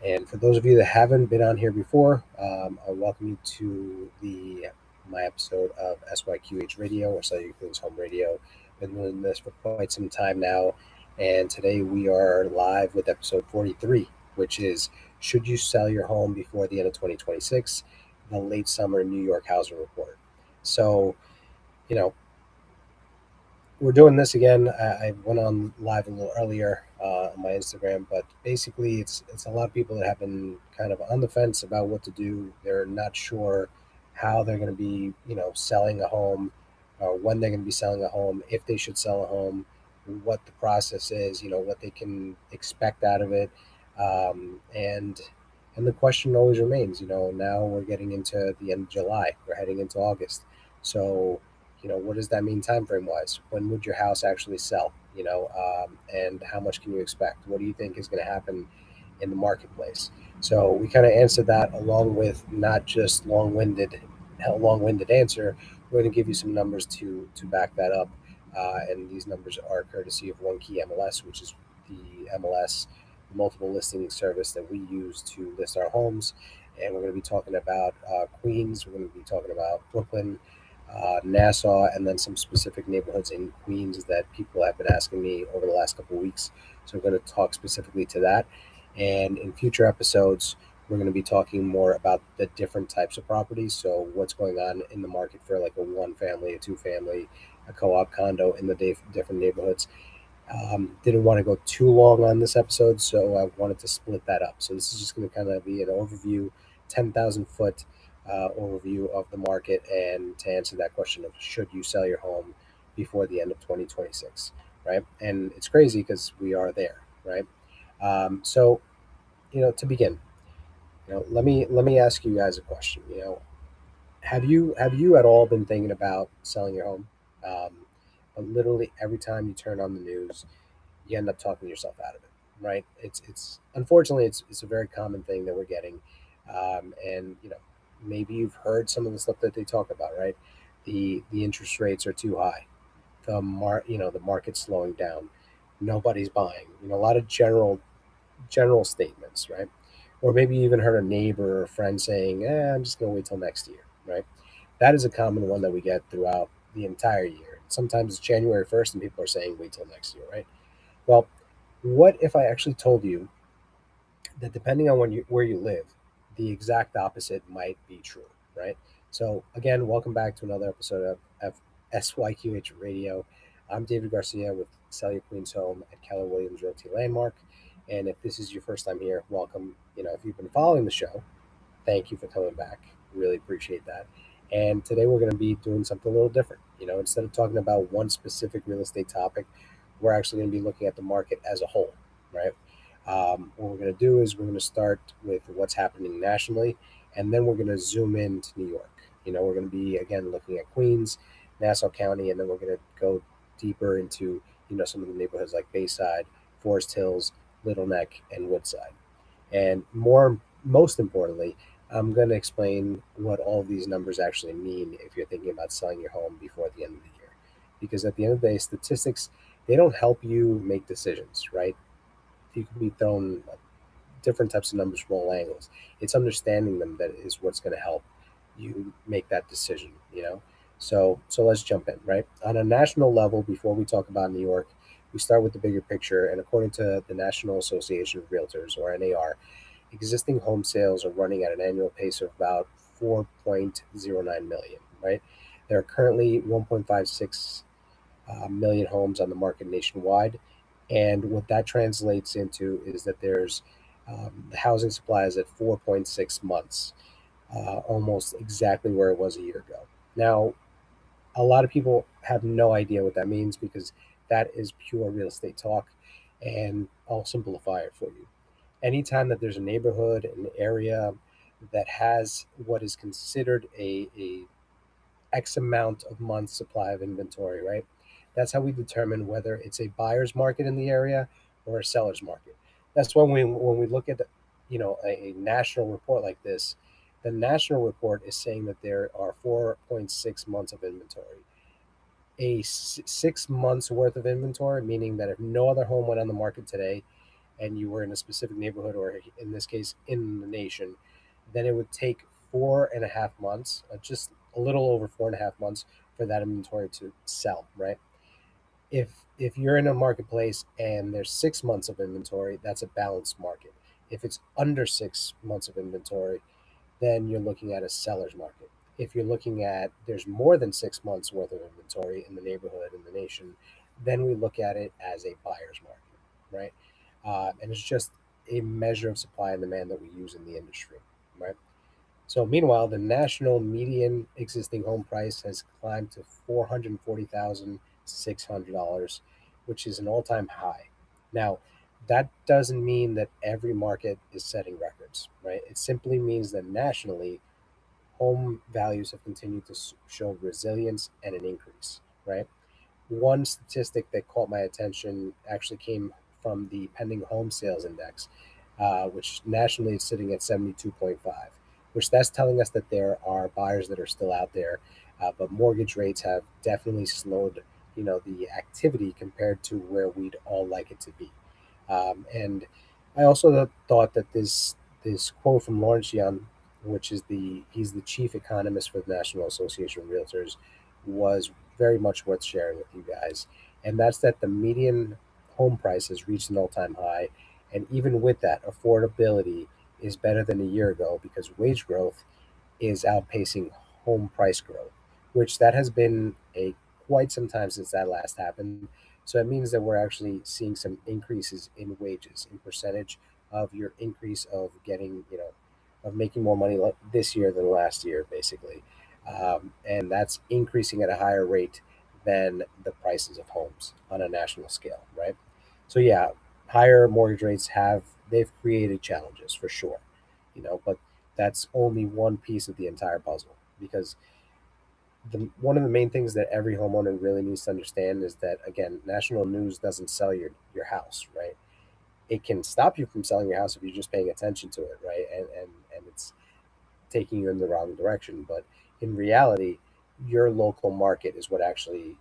And for those of you that haven't been on here before, I welcome you to my episode of SYQH Radio, or Cellular Queens Home Radio. Been doing this for quite some time now, and today we are live with episode 43, which is Should You Sell Your Home Before the End of 2026? The Late Summer New York Housing Report. So, you know, we're doing this again. I went on live a little earlier on my Instagram, but basically, it's a lot of people that have been kind of on the fence about what to do. They're not sure how they're going to be, selling a home, or when they're going to be selling a home, if they should sell a home, what the process is, what they can expect out of it, and the question always remains. Now we're getting into the end of July. We're heading into August, so what does that mean time frame wise? When would your house actually sell? And how much can you expect? What do you think is going to happen in the marketplace? So we kind of answered that along with not just long-winded answer. We're going to give you some numbers to back that up, and these numbers are courtesy of One Key MLS, which is the MLS multiple listing service that we use to list our homes. And we're going to be talking about Queens. We're going to be talking about Brooklyn, Nassau, and then some specific neighborhoods in Queens that people have been asking me over the last couple of weeks. So we're going to talk specifically to that. And in future episodes, we're going to be talking more about the different types of properties. So what's going on in the market for like a one family, a two family, a co-op condo in the different neighborhoods. Didn't want to go too long on this episode, so I wanted to split that up. So this is just going to kind of be an overview, 10,000 foot overview of the market, and to answer that question of should you sell your home before the end of 2026, right? And it's crazy because we are there, right? So to begin, let me ask you guys a question. Have you at all been thinking about selling your home? Um, but literally every time you turn on the news, you end up talking yourself out of it, right? It's unfortunately it's a very common thing that we're getting, and maybe you've heard some of the stuff that they talk about, right? The interest rates are too high, the market's slowing down, nobody's buying. A lot of general statements, right? Or maybe you even heard a neighbor or a friend saying, I'm just going to wait till next year, right? That is a common one that we get throughout the entire year. Sometimes it's January 1st and people are saying wait till next year, right? Well, what if I actually told you that depending on where you live, the exact opposite might be true, right? So again, welcome back to another episode of SYQH Radio. I'm David Garcia with Cellular Queens Home at Keller Williams Realty Landmark. And if this is your first time here, welcome. If you've been following the show, thank you for coming back. Really appreciate that. And today we're going to be doing something a little different. Instead of talking about one specific real estate topic, we're actually going to be looking at the market as a whole, right? What we're going to do is we're going to start with what's happening nationally, and then we're going to zoom into New York. We're going to be again looking at Queens, Nassau County, and then we're going to go deeper into some of the neighborhoods like Bayside, Forest Hills, Little Neck, and Woodside. And most importantly, I'm going to explain what all of these numbers actually mean if you're thinking about selling your home before the end of the year. Because at the end of the day, statistics, they don't help you make decisions, right? You can be thrown different types of numbers from all angles. It's understanding them that is what's going to help you make that decision. So let's jump in, right? On a national level, before we talk about New York, we start with the bigger picture. And according to the National Association of Realtors, or NAR, existing home sales are running at an annual pace of about 4.09 million, right? There are currently 1.56 million homes on the market nationwide. And what that translates into is that the housing supply is at 4.6 months, almost exactly where it was a year ago. Now, a lot of people have no idea what that means because that is pure real estate talk. And I'll simplify it for you. Anytime that there's a neighborhood, an area that has what is considered a X amount of months supply of inventory, right? That's how we determine whether it's a buyer's market in the area or a seller's market. That's when we look at a national report like this, the national report is saying that there are 4.6 months of inventory. 6 months worth of inventory, meaning that if no other home went on the market today, and you were in a specific neighborhood, or in this case, in the nation, then it would take 4.5 months, just a little over 4.5 months, for that inventory to sell, right? If you're in a marketplace and there's 6 months of inventory, that's a balanced market. If it's under 6 months of inventory, then you're looking at a seller's market. If you're looking at there's more than 6 months worth of inventory in the neighborhood, in the nation, then we look at it as a buyer's market, right? And it's just a measure of supply and demand that we use in the industry, right? So meanwhile, the national median existing home price has climbed to $440,600, which is an all-time high. Now, that doesn't mean that every market is setting records, right? It simply means that nationally, home values have continued to show resilience and an increase, right? One statistic that caught my attention actually came from the pending home sales index, which nationally is sitting at 72.5, which that's telling us that there are buyers that are still out there, but mortgage rates have definitely slowed, the activity compared to where we'd all like it to be. And I also thought that this quote from Lawrence Young, which is he's the chief economist for the National Association of Realtors, was very much worth sharing with you guys. And that's that the median home price has reached an all-time high, and even with that, affordability is better than a year ago because wage growth is outpacing home price growth, which that has been a quite some time since that last happened. So it means that we're actually seeing some increases in wages, in percentage of your increase of getting, of making more money this year than last year, basically. And that's increasing at a higher rate than the prices of homes on a national scale, right? So yeah, higher mortgage rates they've created challenges for sure, but that's only one piece of the entire puzzle, because one of the main things that every homeowner really needs to understand is that, again, national news doesn't sell your house, right? It can stop you from selling your house if you're just paying attention to it, right? And it's taking you in the wrong direction. But in reality, your local market is what actually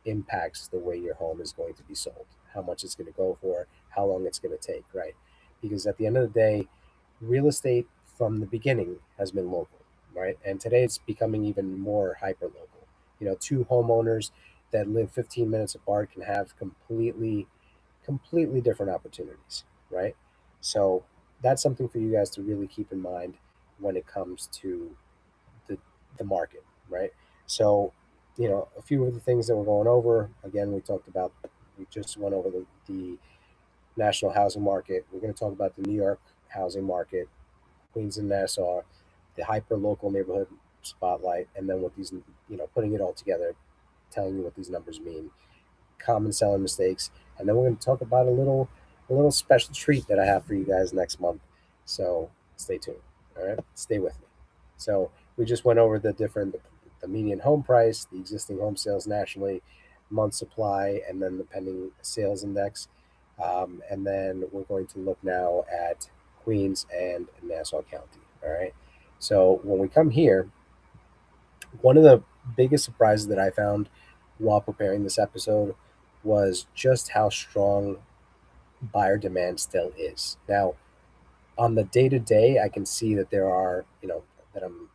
impacts the way your home is going to be sold, how much it's going to go for, how long it's going to take, right? Because at the end of the day, real estate from the beginning has been local, right? And today it's becoming even more hyper local. Two homeowners that live 15 minutes apart can have completely different opportunities, right? So that's something for you guys to really keep in mind when it comes to the the market, right? So, a few of the things that we're going over. Again, we just went over the national housing market. We're going to talk about the New York housing market, Queens and Nassau, the hyper local neighborhood spotlight, and then what these, putting it all together, telling you what these numbers mean, common selling mistakes, and then we're going to talk about a little special treat that I have for you guys next month. So stay tuned. All right, stay with me. So we just went over the median home price, the existing home sales nationally, month supply, and then the pending sales index. And then we're going to look now at Queens and Nassau County. All right. So when we come here, one of the biggest surprises that I found while preparing this episode was just how strong buyer demand still is. Now, on the day to day, I can see that there are, that I'm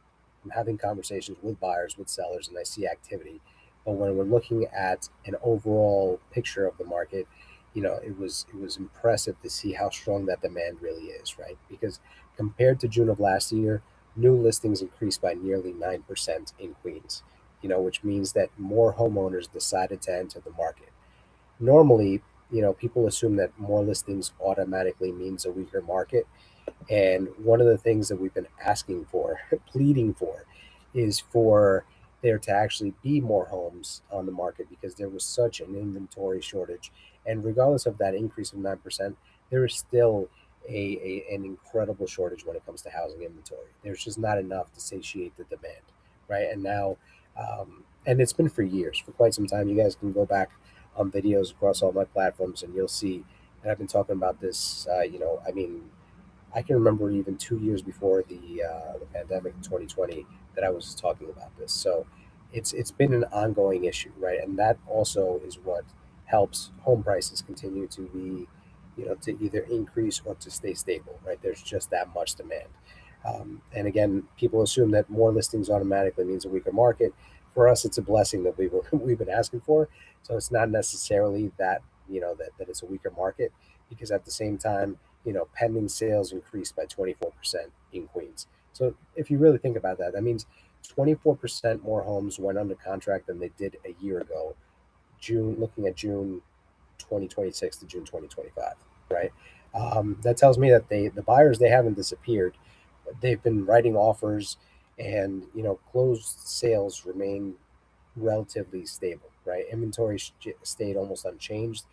having conversations with buyers, with sellers, and I see activity. But when we're looking at an overall picture of the market, it was impressive to see how strong that demand really is, right? Because compared to June of last year, new listings increased by nearly 9% in Queens, which means that more homeowners decided to enter the market. Normally, people assume that more listings automatically means a weaker market, and one of the things that we've been asking for, pleading for, is for there to actually be more homes on the market because there was such an inventory shortage. And regardless of that increase of 9%, there is still an incredible shortage when it comes to housing inventory. There's just not enough to satiate the demand, right? And now, and it's been for years, for quite some time. You guys can go back on videos across all my platforms and you'll see that I've been talking about this. I mean, I can remember even 2 years before the pandemic in 2020 that I was talking about this. So it's been an ongoing issue, right? And that also is what helps home prices continue to be to either increase or to stay stable, right? There's just that much demand. And again, people assume that more listings automatically means a weaker market. For us, it's a blessing that we've been asking for. So it's not necessarily that that it's a weaker market, because at the same time, pending sales increased by 24% in Queens. So if you really think about that, that means 24% more homes went under contract than they did a year ago. Looking at June 2026 to June 2025, right? That tells me that the buyers, they haven't disappeared. They've been writing offers, and closed sales remain relatively stable, right? Inventory stayed almost unchanged,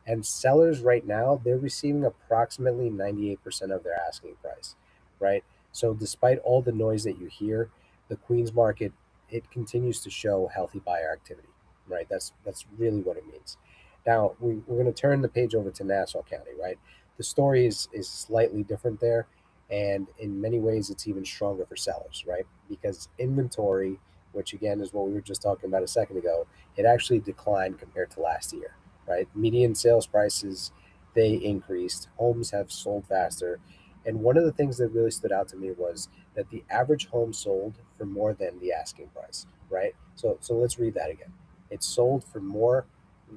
and sellers right now, they're receiving approximately 98% of their asking price, right? So despite all the noise that you hear, the Queens market, it continues to show healthy buyer activity, right? That's really what it means. Now we're going to turn the page over to Nassau County, right? The story is slightly different there, and in many ways it's even stronger for sellers, right? Because inventory, which again is what we were just talking about a second ago, it actually declined compared to last year, right? Median sales prices, they increased, homes have sold faster. And one of the things that really stood out to me was that the average home sold for more than the asking price, right? So let's read that again. It sold for more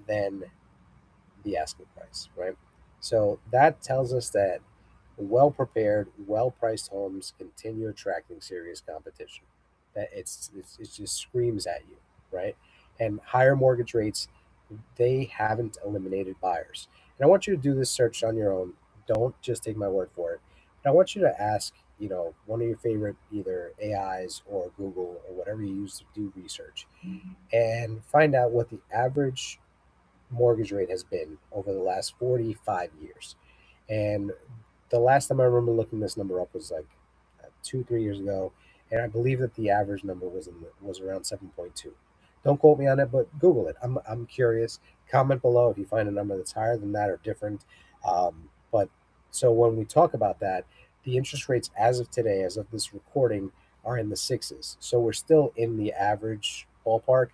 than the asking price, right? So that tells us that well prepared, well priced homes continue attracting serious competition. That it just screams at you, right? And higher mortgage rates, they haven't eliminated buyers. And I want you to do this search on your own. Don't just take my word for it. But I want you to ask, one of your favorite either AIs or Google or whatever you use to do research, and find out what the average mortgage rate has been over the last 45 years. And the last time I remember looking this number up was like 2, 3 years ago, and I believe that the average number was around 7.2. Don't quote me on it, but Google it. I'm curious. Comment below if you find a number that's higher than that or different. But so when we talk about that, the interest rates as of today, as of this recording, are in the sixes. So we're still in the average ballpark.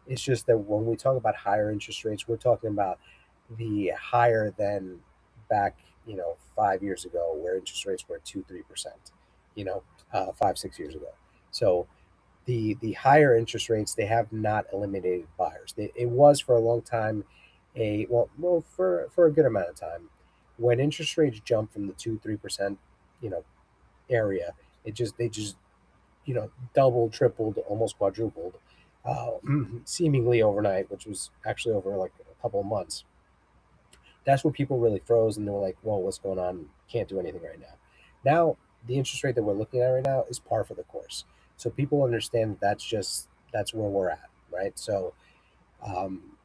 It's just that when we talk about higher interest rates, we're talking about the higher than back, 5 years ago, where interest rates were 2, 3%, 5, 6 years ago. So the higher interest rates, they have not eliminated buyers. It was for a long time, for a good amount of time, when interest rates jumped from the 2, 3%, you know area, they just doubled, tripled, almost quadrupled, uh, seemingly overnight, which was actually over like a couple of months. That's when people really froze and they were like, "Whoa, what's going on? Can't do anything right now." Now, the interest rate that we're looking at right now is par for the course. So people understand that that's where we're at, right? So um,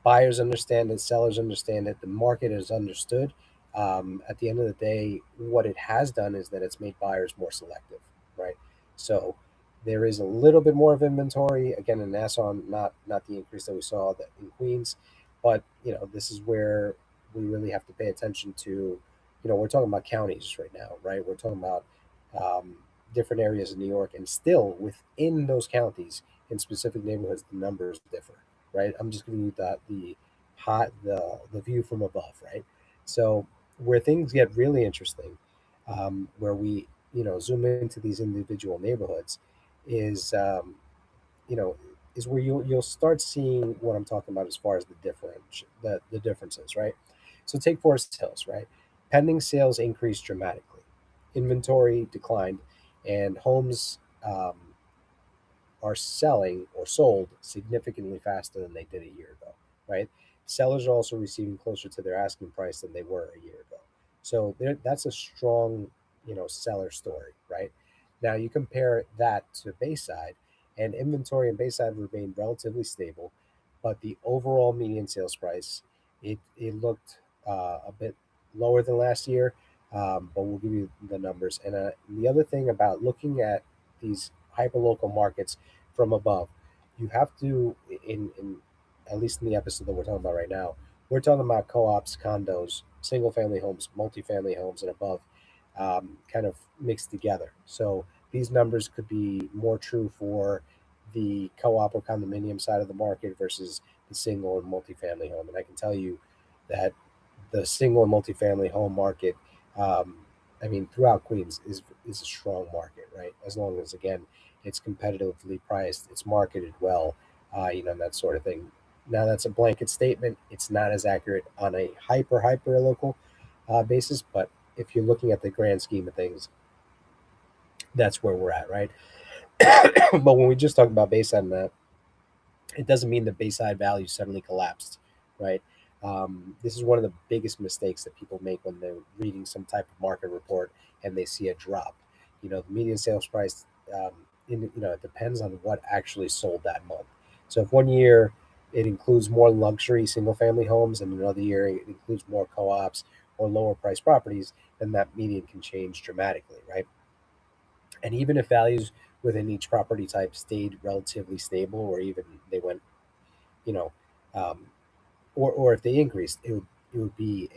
buyers understand it, sellers understand it, the market is understood. At the end of the day, what it has done is that it's made buyers more selective, right? So there is a little bit more of inventory again in Nassau, not the increase that we saw in Queens, but this is where we really have to pay attention to. We're talking about counties right now, right? We're talking about um, different areas of New York, and still within those counties, in specific neighborhoods, the numbers differ, right? I'm just giving you the view from above, right? So where things get really interesting, where we zoom into these individual neighborhoods, is you know is where you'll start seeing what I'm talking about as far as the differences, right? So take Forest Hills, right? Pending sales increased dramatically, inventory declined, and homes are selling or sold significantly faster than they did a year ago, right? Sellers are also receiving closer to their asking price than they were a year ago. So that's a strong, seller story, right? Now you compare that to Bayside, and inventory in Bayside remained relatively stable, but the overall median sales price, it looked a bit lower than last year. But we'll give you the numbers. And the other thing about looking at these hyperlocal markets from above. You have to, in at least in the episode that we're talking about right now, we're talking about co-ops, condos, single family homes, multifamily homes, and above, kind of mixed together. So these numbers could be more true for the co-op or condominium side of the market versus the single and multifamily home. And I can tell you that the single and multifamily home market, um, I mean, throughout Queens is a strong market, right? As long as again it's competitively priced, it's marketed well, that sort of thing. Now that's a blanket statement. It's not as accurate on a hyper local basis, but if you're looking at the grand scheme of things, that's where we're at, right? But when we just talk about Bayside and that, it doesn't mean the Bayside value suddenly collapsed, right? This is one of the biggest mistakes that people make when they're reading some type of market report and they see a drop. The median sales price, it depends on what actually sold that month. So if one year it includes more luxury single family homes and another year it includes more co-ops or lower price properties, then that median can change dramatically, right? And even if values within each property type stayed relatively stable or even they went, you know, um, or if they increased, it would be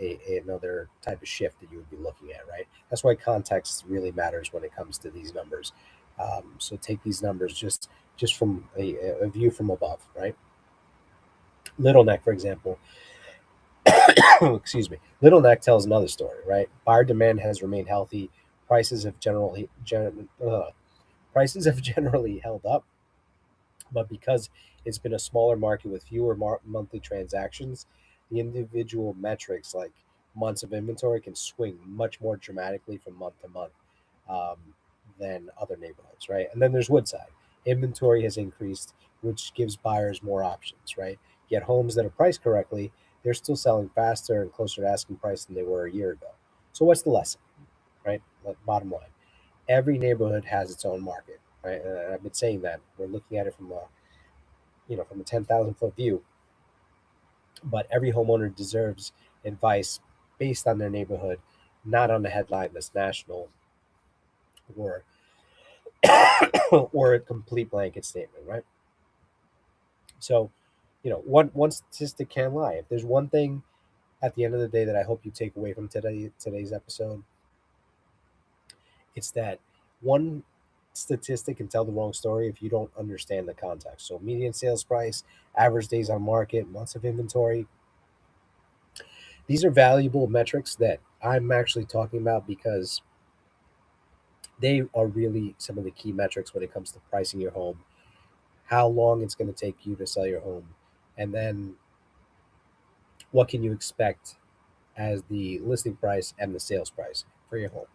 another type of shift that you would be looking at, right? That's why context really matters when it comes to these numbers. So take these numbers just from a view from above, right? Little Neck, for example, excuse me. Little Neck tells another story, right? Buyer demand has remained healthy. Prices have prices have generally held up, but because it's been a smaller market with fewer monthly transactions, the individual metrics like months of inventory can swing much more dramatically from month to month um, than other neighborhoods, right? And then there's Woodside. Inventory has increased, which gives buyers more options, right? Yet homes that are priced correctly, they're still selling faster and closer to asking price than they were a year ago. So what's the lesson, right? Like, bottom line, every neighborhood has its own market, right? And I've been saying that we're looking at it from a 10,000-foot view, but every homeowner deserves advice based on their neighborhood, not on a headline that's national or or a complete blanket statement, right? So, one statistic can't lie. If there's one thing at the end of the day that I hope you take away from today's episode, it's that one statistic can tell the wrong story if you don't understand the context. So, median sales price, average days on market, months of inventory, these are valuable metrics that I'm actually talking about because they are really some of the key metrics when it comes to pricing your home, how long it's going to take you to sell your home, and then what can you expect as the listing price and the sales price for your home,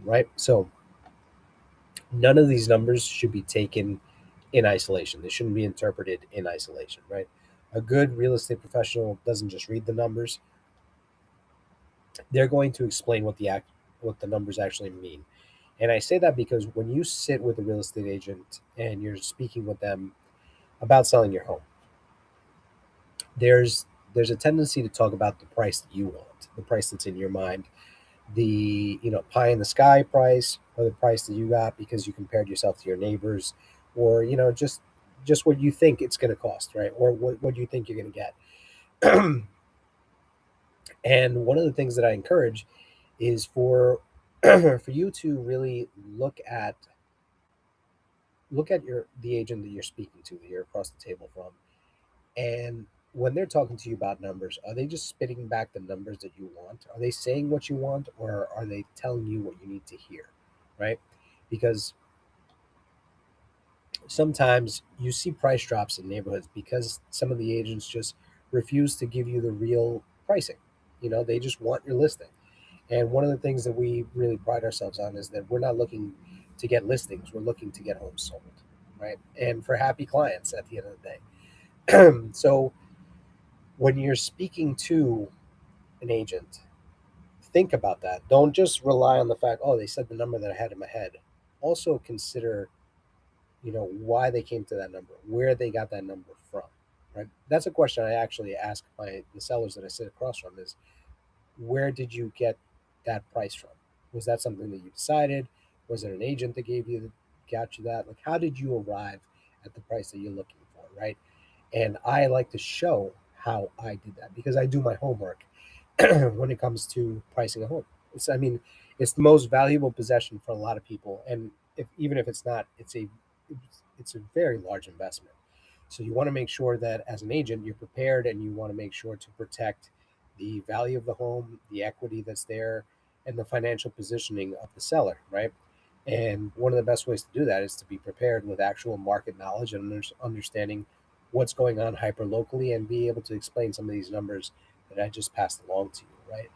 right? So none of these numbers should be taken in isolation. They shouldn't be interpreted in isolation, right? A good real estate professional doesn't just read the numbers; they're going to explain what the numbers actually mean. And I say that because when you sit with a real estate agent and you're speaking with them about selling your home, there's a tendency to talk about the price that you want, the price that's in your mind, the pie in the sky price, or the price that you got because you compared yourself to your neighbors, or just what you think it's going to cost, right? Or what you think you're going to get. And one of the things that I encourage is for for you to really look at the agent that you're speaking to, that you're across the table from, and when they're talking to you about numbers, are they just spitting back the numbers that you want? Are they saying what you want, or are they telling you what you need to hear, right? Because sometimes you see price drops in neighborhoods because some of the agents just refuse to give you the real pricing. They just want your listing. And one of the things that we really pride ourselves on is that we're not looking to get listings, we're looking to get homes sold, right? And for happy clients at the end of the day. So when you're speaking to an agent, think about that. Don't just rely on the fact, oh, they said the number that I had in my head. Also consider, why they came to that number, where they got that number from, right? That's a question I actually ask the sellers that I sit across from is, where did you get that price from? Was that something that you decided? Was it an agent that got you that? Like, how did you arrive at the price that you're looking for, right? And I like to show how I did that because I do my homework when it comes to pricing a home. I mean, it's the most valuable possession for a lot of people, and even if it's not, it's a very large investment. So you want to make sure that as an agent, you're prepared, and you want to make sure to protect the value of the home, the equity that's there, and the financial positioning of the seller, right? And one of the best ways to do that is to be prepared with actual market knowledge and understanding what's going on hyper locally, and be able to explain some of these numbers that I just passed along to you, right?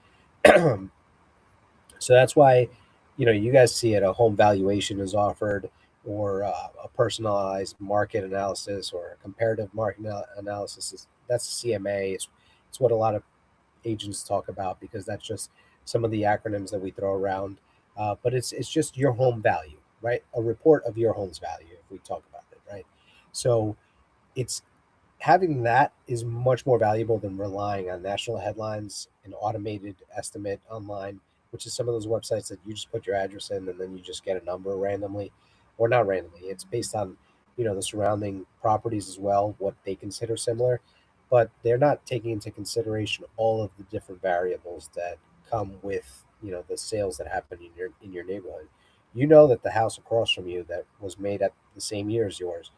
So that's why, you guys see it, a home valuation is offered, or a personalized market analysis, or a comparative market analysis. That's a CMA. It's what a lot of agents talk about, because that's just some of the acronyms that we throw around. But it's just your home value, right? A report of your home's value, if we talk about it, right? So it's having that is much more valuable than relying on national headlines, an automated estimate online, which is some of those websites that you just put your address in and then you just get a number randomly, or not randomly. It's based on, the surrounding properties as well, what they consider similar, but they're not taking into consideration all of the different variables that come with, the sales that happen in your neighborhood. You know that the house across from you that was made at the same year as yours,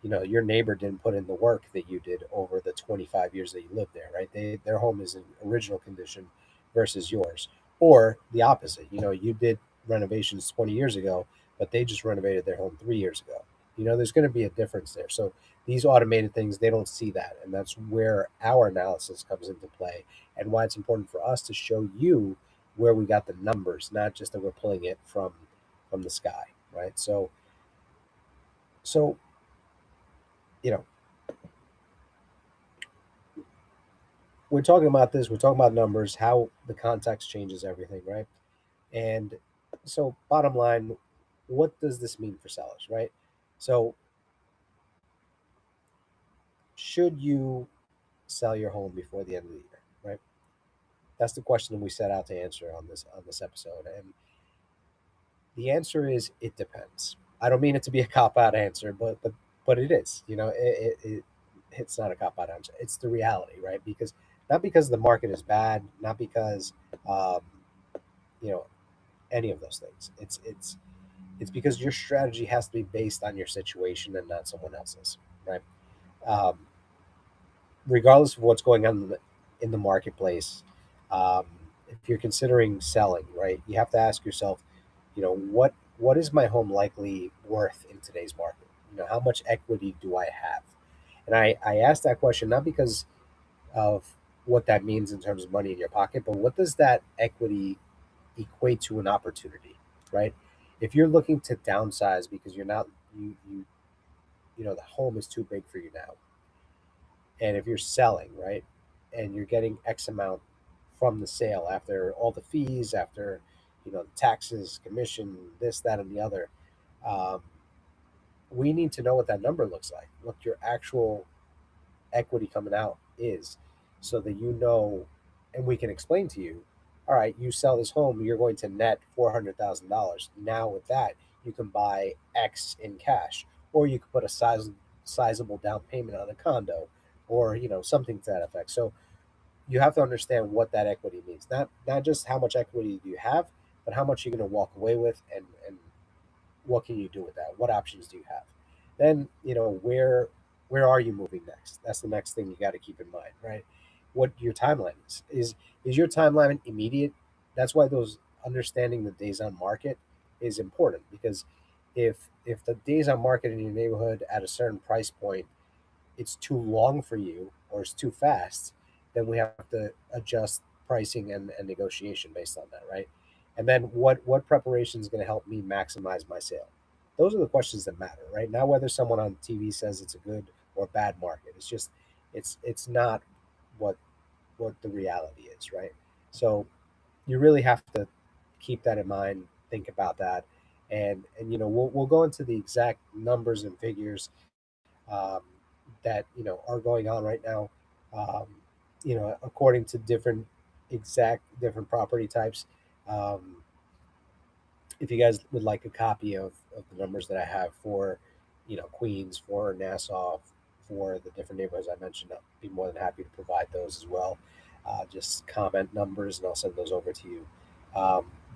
your neighbor didn't put in the work that you did over the 25 years that you lived there, right? Their home is in original condition versus yours, or the opposite. You did renovations 20 years ago, but they just renovated their home 3 years ago. There's going to be a difference there. So these automated things, they don't see that, and that's where our analysis comes into play, and why it's important for us to show you where we got the numbers, not just that we're pulling it from the sky, right? So you know we're talking about this, we're talking about numbers, how the context changes everything, right? And so, bottom line, what does this mean for sellers, right? So, should you sell your home before the end of the year, right? That's the question we set out to answer on this episode, and the answer is it depends. I don't mean it to be a cop out answer, but it is. It's not a cop out answer. It's the reality, right? Because not because the market is bad, not because um, you know any of those things. It's because your strategy has to be based on your situation and not someone else's, right? Um, Regardless of what's going on in the marketplace, um, if you're considering selling, right, you have to ask yourself, what is my home likely worth in today's market? How much equity do I have? And I asked that question not because of what that means in terms of money in your pocket, but what does that equity equate to an opportunity, right? If you're looking to downsize because you're not the home is too big for you now, and if you're selling, right, and you're getting X amount from the sale after all the fees, after the taxes, commission, this, that, and the other, um, we need to know what that number looks like, what your actual equity coming out is, so that and we can explain to you, all right, you sell this home, you're going to net $400,000. Now with that, you can buy X in cash, or you can put a sizable down payment on a condo, or something to that effect. So you have to understand what that equity means. Not just how much equity do you have, but how much you're going to walk away with, and what can you do with that? What options do you have? Then where are you moving next? That's the next thing you got to keep in mind, right? What your timeline is your timeline immediate? That's why those understanding the days on market is important, because if the days on market in your neighborhood at a certain price point, it's too long for you, or it's too fast, then we have to adjust pricing and negotiation based on that, right? And then what preparation is going to help me maximize my sale? Those are the questions that matter, right? Not whether someone on TV says it's a good or bad market. It's just it's not what the reality is, right? So you really have to keep that in mind, think about that, and we'll go into the exact numbers and figures um, that are going on right now. Um, according to different property types. Um, if you guys would like a copy of the numbers that I have for, Queens, for Nassau, for the different neighborhoods I mentioned, I'll be more than happy to provide those as well. Just comment numbers, and I'll send those over to you.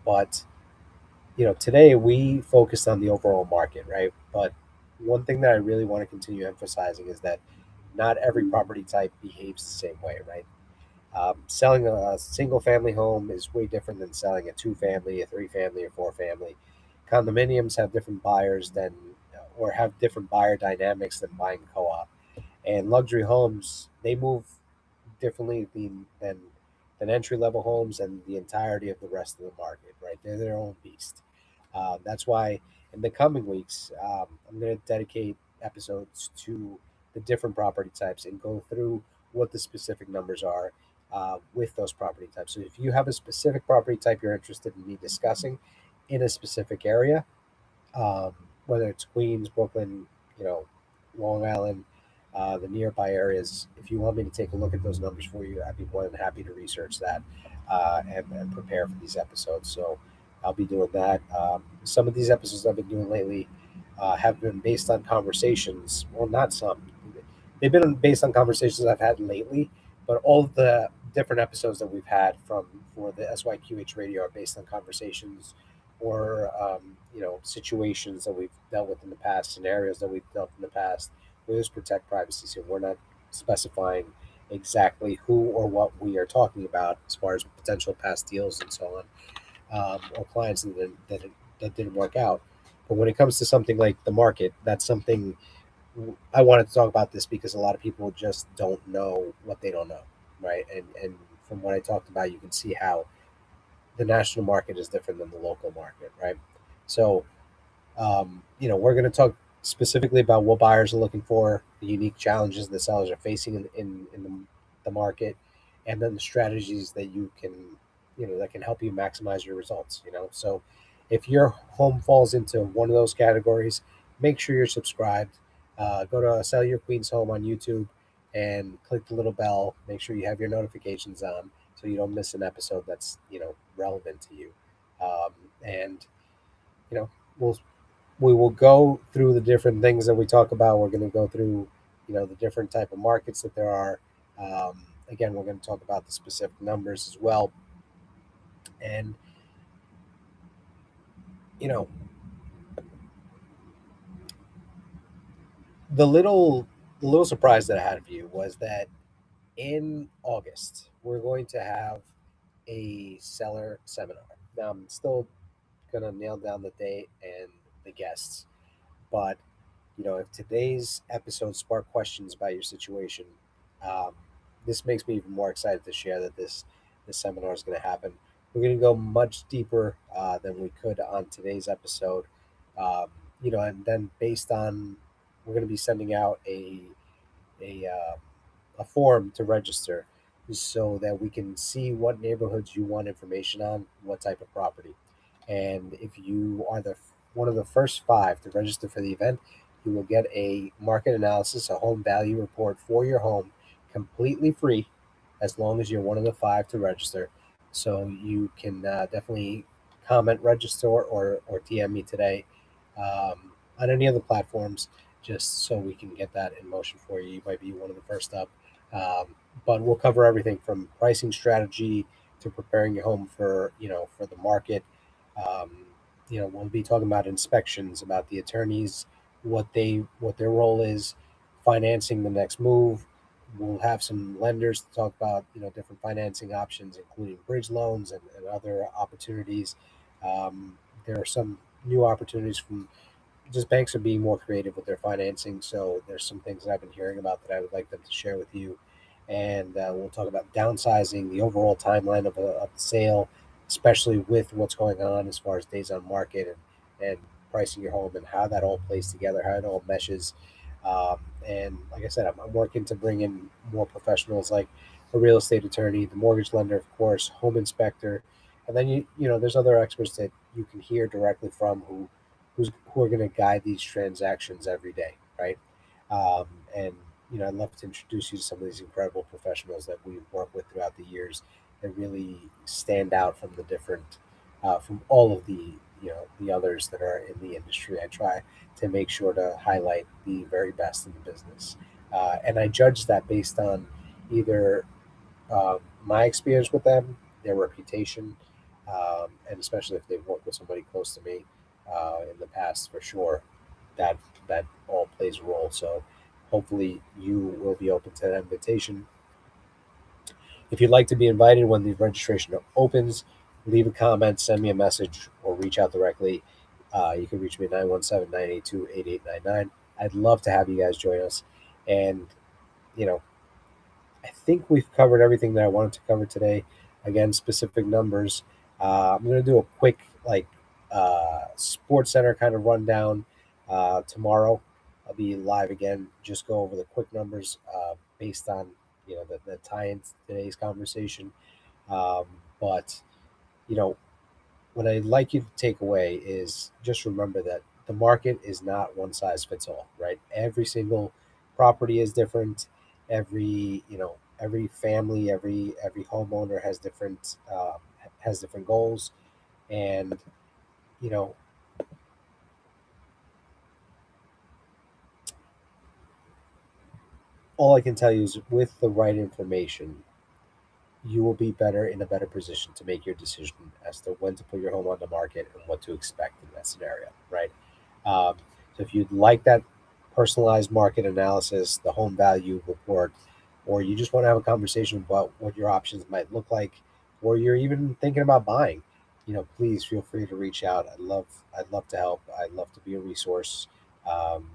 But today we focused on the overall market, right? But one thing that I really want to continue emphasizing is that not every property type behaves the same way, right? Selling a single family home is way different than selling a two family, a three family, or four family. Condominiums have different buyers than, or have different buyer dynamics than buying co-op. And luxury homes, they move differently than entry level homes and the entirety of the rest of the market, right? They're their own beast. That's why in the coming weeks, I'm going to dedicate episodes to the different property types and go through what the specific numbers are with those property types. So if you have a specific property type you're interested in me discussing in a specific area, um, whether it's Queens, Brooklyn, you know, Long Island, the nearby areas. If you want me to take a look at those numbers for you, I'd be more than happy to research that and prepare for these episodes. So I'll be doing that. Some of these episodes I've been doing lately have been based on conversations. Well, not some. They've been based on conversations I've had lately, but all of the different episodes that we've had from for the SYQH radio are based on conversations or situations that we've dealt with in the past, scenarios that we've dealt in the past. We always protect privacy, so we're not specifying exactly who or what we are talking about as far as potential past deals and so on, or clients that didn't work out. But when it comes to something like the market, that's something I wanted to talk about this because a lot of people just don't know what they don't know, right? And from what I talked about, you can see how the national market is different than the local market, right? So, we're going to talk specifically about what buyers are looking for, the unique challenges that sellers are facing in the market, and then the strategies that you can, that can help you maximize your results. So if your home falls into one of those categories, make sure you're subscribed. Go to Sell Your Queen's Home on YouTube and click the little bell. Make sure you have your notifications on so you don't miss an episode that's relevant to you. And you know, we'll we will go through the different things that we talk about. We're going to go through, the different type of markets that there are. Again, we're going to talk about the specific numbers as well. And you know, the little the little surprise that I had for you was that in August we're going to have a seller seminar. Now I'm still going to nail down the date and the guests, but if today's episode sparked questions about your situation, um, this makes me even more excited to share that this seminar is going to happen. We're going to go much deeper than we could on today's episode, um, and then based on, we're going to be sending out a a form to register so that we can see what neighborhoods you want information on, what type of property. And if you are the one of the first five to register for the event, you will get a market analysis, a home value report for your home, completely free, as long as you're one of the five to register. So you can definitely comment, register, or DM me today on any of the platforms, just so we can get that in motion for you. You might be one of the first up. But we'll cover everything from pricing strategy to preparing your home for the market. Um, we'll be talking about inspections, about the attorneys, what their role is, financing the next move. We'll have some lenders to talk about different financing options, including bridge loans and other opportunities. There are some new opportunities from just banks are being more creative with their financing. So there's some things that I've been hearing about that I would like them to share with you. And we'll talk about downsizing, the overall timeline of the sale, especially with what's going on as far as days on market and pricing your home and how that all plays together, how it all meshes. And like I said, I'm working to bring in more professionals like a real estate attorney, the mortgage lender, of course, home inspector, and then there's other experts that you can hear directly from who are going to guide these transactions every day, right? Um, and I'd love to introduce you to some of these incredible professionals that we've worked with throughout the years that really stand out from the different, from all of the others that are in the industry. I try to make sure to highlight the very best in the business, and I judge that based on either my experience with them, their reputation, and especially if they've worked with somebody close to me in the past, for sure. that that all plays a role. So hopefully you will be open to that invitation. If you'd like to be invited when the registration opens, leave a comment, send me a message, or reach out directly. You can reach me at 917-982-8899. I'd love to have you guys join us. And, you know, I think we've covered everything that I wanted to cover today. Again, specific numbers. I'm going to do a quick, Sports Center kind of rundown tomorrow. I'll be live again. Just go over the quick numbers based on the tie-ins to today's conversation. Um, but you know, what I'd like you to take away is just remember that the market is not one size fits all, right? Every single property is different. Every family, every homeowner has different goals, and you know, all I can tell you is with the right information, you will be better in a better position to make your decision as to when to put your home on the market and what to expect in that scenario, right? Um, so if you'd like that personalized market analysis, the home value report, or you just want to have a conversation about what your options might look like, or you're even thinking about buying, please feel free to reach out. I'd love to help. I'd love to be a resource. Um,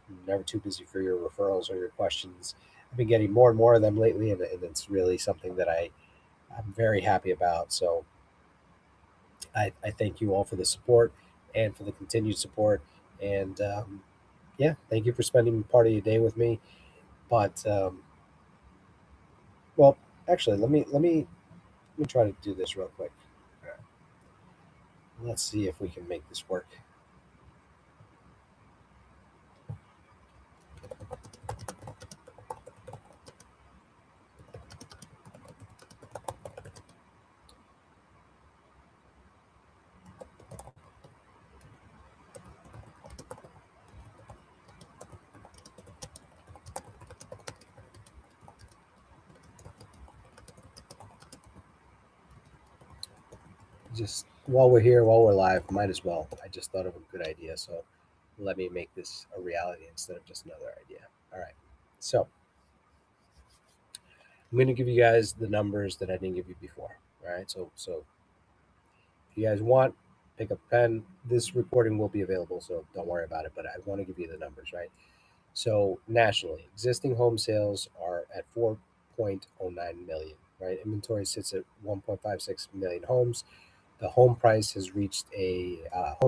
I'm never too busy for your referrals or your questions. I've been getting more and more of them lately, and it's really something that I'm very happy about. So I thank you all for the support and for the continued support. And yeah, thank you for spending part of your day with me. But well, actually, let me try to do this real quick. All right. Let's see if we can make this work. Just while we're here, while we're live, might as well. I just thought of a good idea, so let me make this a reality instead of just another idea. All right. So I'm going to give you guys the numbers that I didn't give you before. All right. So if you guys want, pick up a pen. This recording will be available, so don't worry about it. But I want to give you the numbers, right? So nationally, existing home sales are at 4.09 million, right? Inventory sits at 1.56 million homes. The home price has reached a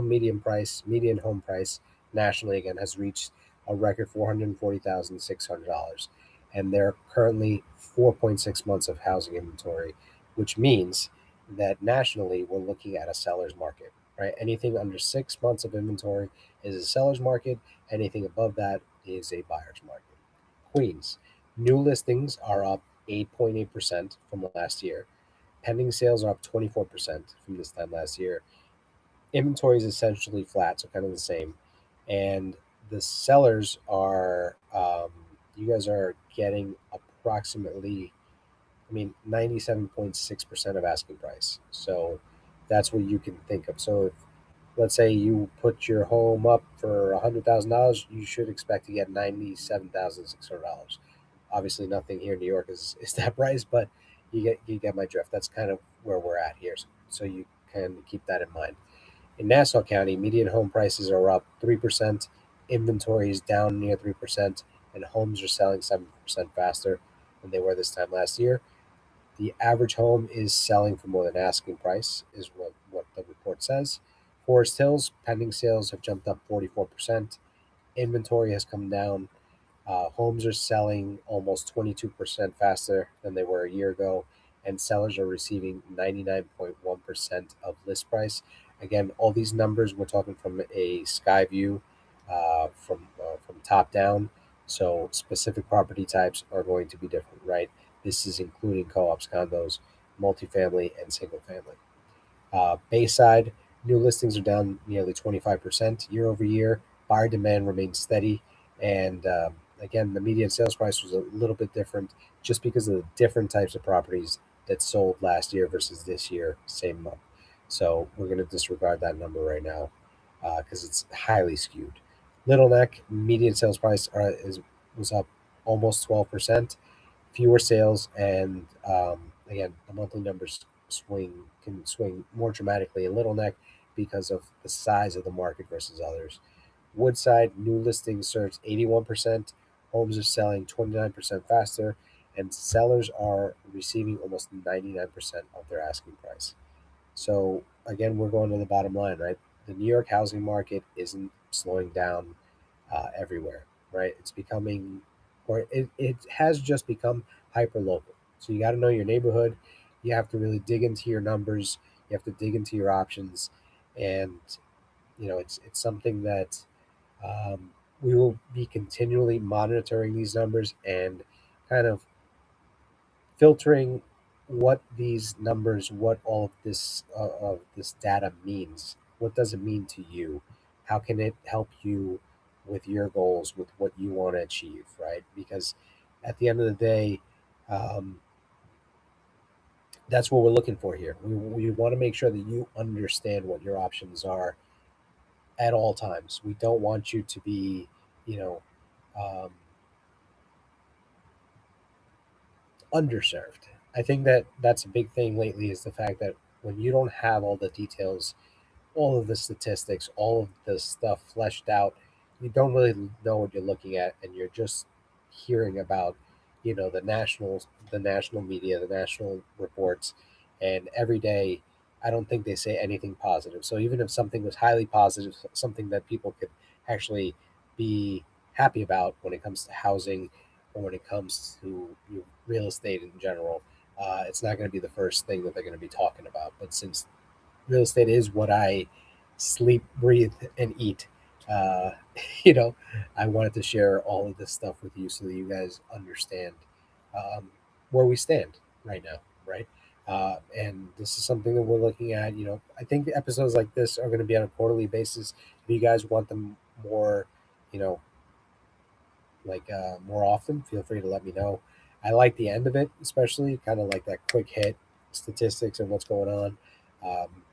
median home price nationally again has reached a record $440,600, and there are currently 4.6 months of housing inventory, which means that nationally we're looking at a seller's market. Right, anything under 6 months of inventory is a seller's market. Anything above that is a buyer's market. Queens, new listings are up 8.8% from last year. Pending sales are up 24% from this time last year. Inventory is essentially flat, so kind of the same. And the sellers are, you guys are getting approximately, 97.6% of asking price. So that's what you can think of. So if, let's say you put your home up for $100,000, you should expect to get $97,600. Obviously, nothing here in New York is that price, but you get my drift. That's kind of where we're at here. So you can keep that in mind. In Nassau County, median home prices are up 3%, inventory is down near 3%, and homes are selling 7% faster than they were this time last year. The average home is selling for more than asking price, is what the report says. Forest Hills, pending sales have jumped up 44%. Inventory has come down. Homes are selling almost 22% faster than they were a year ago, and sellers are receiving 99.1% of list price. Again, all these numbers we're talking from a sky view, from top down. So specific property types are going to be different, right? This is including co-ops, condos, multifamily, and single family. Bayside, new listings are down nearly 25% year over year. Buyer demand remains steady. And again, the median sales price was a little bit different just because of the different types of properties that sold last year versus this year, same month. So we're going to disregard that number right now because it's highly skewed. Little Neck median sales price was up almost 12%. Fewer sales, and again, the monthly numbers can swing more dramatically in Little Neck because of the size of the market versus others. Woodside new listings surged 81%. Homes are selling 29% faster, and sellers are receiving almost 99% of their asking price. So again, we're going to the bottom line, right? The New York housing market isn't slowing down everywhere, right? It's becoming, or it has just become hyper local. So you got to know your neighborhood. You have to really dig into your numbers. You have to dig into your options, and it's something that we will be continually monitoring these numbers and kind of filtering what these numbers, what all of this data means. What does it mean to you? How can it help you with your goals, with what you want to achieve, right? Because at the end of the day, um, that's what we're looking for here. We want to make sure that you understand what your options are at all times. We don't want you to be, you know, um, underserved. I think that that's a big thing lately is the fact that when you don't have all the details, all of the statistics, all of the stuff fleshed out, you don't really know what you're looking at, and you're just hearing about, the national media, the national reports, and every day, I don't think they say anything positive. So even if something was highly positive, something that people could actually be happy about when it comes to housing or when it comes to real estate in general, it's not going to be the first thing that they're going to be talking about. But since real estate is what I sleep, breathe, and eat. Uh, you know, I wanted to share all of this stuff with you so that you guys understand um, where we stand right now, right? And this is something that we're looking at. I think episodes like this are going to be on a quarterly basis. If you guys want them more, you know, more often, feel free to let me know. I like the end of it, especially kind of like that quick hit statistics and what's going on.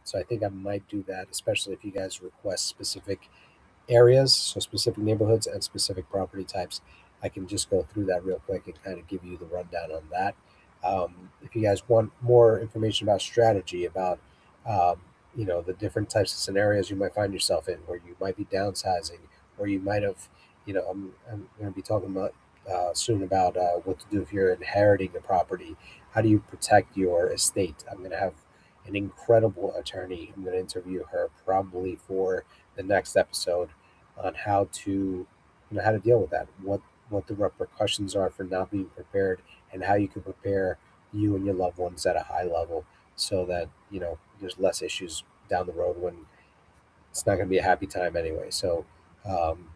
So I think I might do that, especially if you guys request specific areas, so specific neighborhoods and specific property types. I can just go through that real quick and kind of give you the rundown on that. If you guys want more information about strategy, about um, the different types of scenarios you might find yourself in, where you might be downsizing, or you might have, I'm going to be talking about soon about what to do if you're inheriting a property. How do you protect your estate? I'm going to have an incredible attorney. I'm going to interview her probably for the next episode on how to deal with that, what the repercussions are for not being prepared, and how you can prepare you and your loved ones at a high level so that there's less issues down the road when it's not going to be a happy time anyway. So um,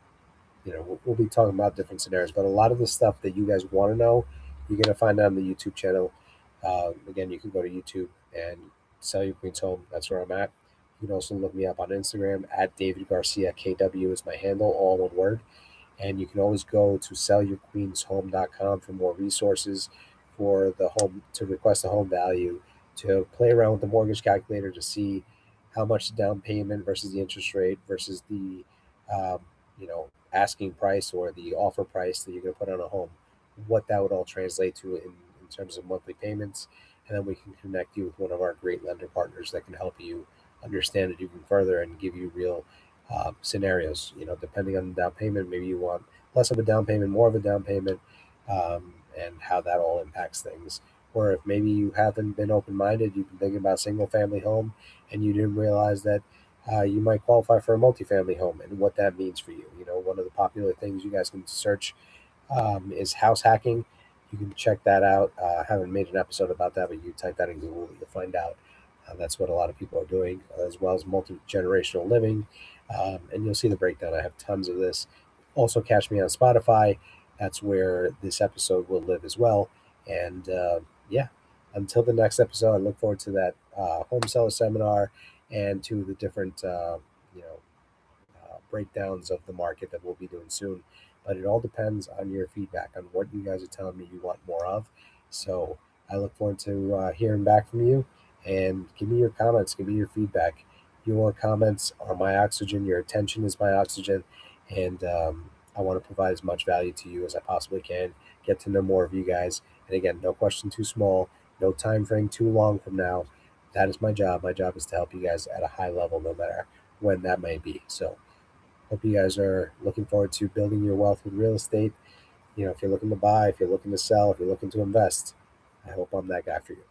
we'll be talking about different scenarios, but a lot of the stuff that you guys want to know, you're going to find out on the YouTube channel. Again, you can go to YouTube and Sell Your Queen's Home. That's where I'm at. You can also look me up on Instagram at David Garcia KW is my handle, all one word. And you can always go to sellyourqueenshome.com for more resources for the home, to request a home value, to play around with the mortgage calculator to see how much the down payment versus the interest rate versus the um, asking price or the offer price that you're going to put on a home, what that would all translate to in terms of monthly payments. And then we can connect you with one of our great lender partners that can help you understand it even further and give you real scenarios. Depending on the down payment, maybe you want less of a down payment, more of a down payment, and how that all impacts things. Or if maybe you haven't been open minded, you've been thinking about single family home, and you didn't realize that you might qualify for a multifamily home and what that means for you. One of the popular things you guys can search is house hacking. You can check that out. I haven't made an episode about that, but you type that in Google, you'll find out. That's what a lot of people are doing, as well as multi generational living. And you'll see the breakdown. I have tons of this. Also, catch me on Spotify. That's where this episode will live as well. And yeah, until the next episode, I look forward to that home seller seminar and to the different you know breakdowns of the market that we'll be doing soon. But it all depends on your feedback, on what you guys are telling me you want more of. So I look forward to hearing back from you, and give me your comments, give me your feedback. Your comments are my oxygen, your attention is my oxygen, and I want to provide as much value to you as I possibly can. Get to know more of you guys, and again, no question too small, no time frame too long from now. That is my job. My job is to help you guys at a high level, no matter when that may be. So, hope you guys are looking forward to building your wealth with real estate. If you're looking to buy, if you're looking to sell, if you're looking to invest, I hope I'm that guy for you.